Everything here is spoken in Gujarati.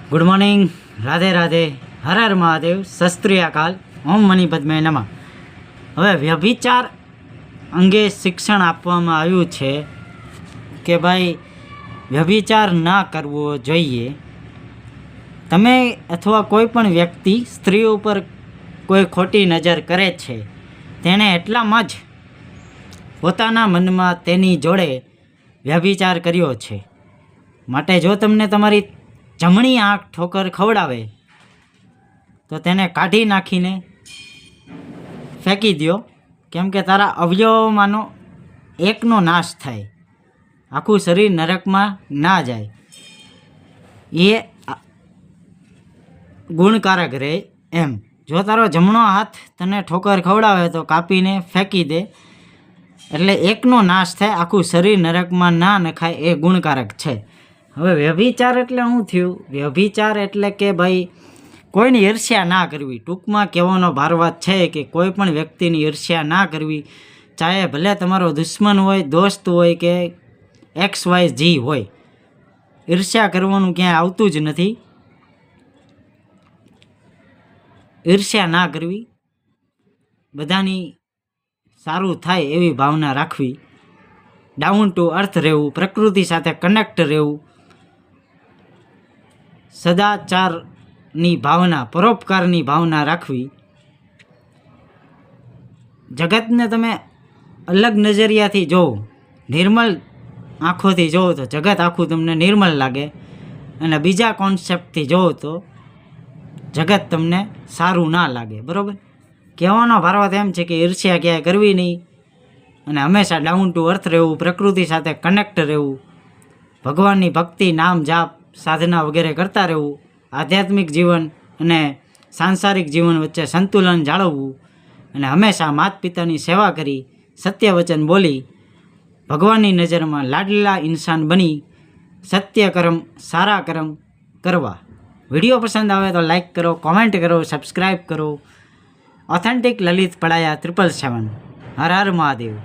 ગુડ મોર્નિંગ, રાધે રાધે, હર હર મહાદેવ, શસ્ત્રીયાકાલ, ઓમ મની પદ્મે નમઃ. હવે વ્યભિચાર અંગે શિક્ષણ આપવામાં આવ્યું છે કે ભાઈ વ્યભિચાર ના કરવો જોઈએ. તમે અથવા કોઈ પણ વ્યક્તિ સ્ત્રી ઉપર કોઈ ખોટી નજર કરે છે તેણે એટલામાં જ પોતાના મનમાં તેની જોડે વ્યભિચાર કર્યો છે. માટે જો તમને તમારી જમણી આંખ ઠોકર ખવડાવે તો તેને કાઢી નાખીને ફેંકી દો, કેમ કે તારા અવયવોમાંનો એકનો નાશ થાય, આખું શરીર નરકમાં ના જાય. એ ગુણકારક રહે એમ. જો તારો જમણો હાથ તને ઠોકર ખવડાવે તો કાપીને ફેંકી દે, એટલે એકનો નાશ થાય, આખું શરીર નરકમાં ના નખાય, એ ગુણકારક છે. હવે વ્યભિચાર એટલે શું થયું? વ્યભિચાર એટલે કે ભાઈ કોઈની ઈર્ષ્યા ના કરવી. ટૂંકમાં કહેવાનો ભારવાત છે કે કોઈ પણ વ્યક્તિની ઈર્ષ્યા ના કરવી, ચાહે ભલે તમારો દુશ્મન હોય, દોસ્ત હોય કે XYZ હોય. ઈર્ષ્યા કરવાનું ક્યાંય આવતું જ નથી. ઈર્ષ્યા ના કરવી, બધાની સારું થાય એવી ભાવના રાખવી, ડાઉન ટુ અર્થ રહેવું, પ્રકૃતિ સાથે કનેક્ટ રહેવું, સદાચારની ભાવના, પરોપકારની ભાવના રાખવી. જગતને તમે અલગ નજરિયાથી જોવો, નિર્મલ આંખોથી જોવો તો જગત આખું તમને નિર્મલ લાગે, અને બીજા કોન્સેપ્ટથી જોવો તો જગત તમને સારું ના લાગે. બરાબર? કહેવાનો ભાવાર્થ એમ છે કે ઈર્ષ્યા ક્યાંય કરવી નહીં, અને હંમેશા ડાઉન ટુ અર્થ રહેવું, પ્રકૃતિ સાથે કનેક્ટ રહેવું, ભગવાનની ભક્તિ, નામ, જાપ, સાધના વગેરે કરતા રહેવું, આધ્યાત્મિક જીવન અને સાંસારિક જીવન વચ્ચે સંતુલન જાળવવું, અને હંમેશા માતા પિતાની સેવા કરી, સત્ય વચન બોલી, ભગવાનની નજરમાં લાડલા ઇન્સાન બની, સત્ય કર્મ, સારા કર્મ કરવા. વિડીયો પસંદ આવે તો લાઈક કરો, કોમેન્ટ કરો, સબસ્ક્રાઈબ કરો. ઓથેન્ટિક લલિત પડાયા 777. હર હર મહાદેવ.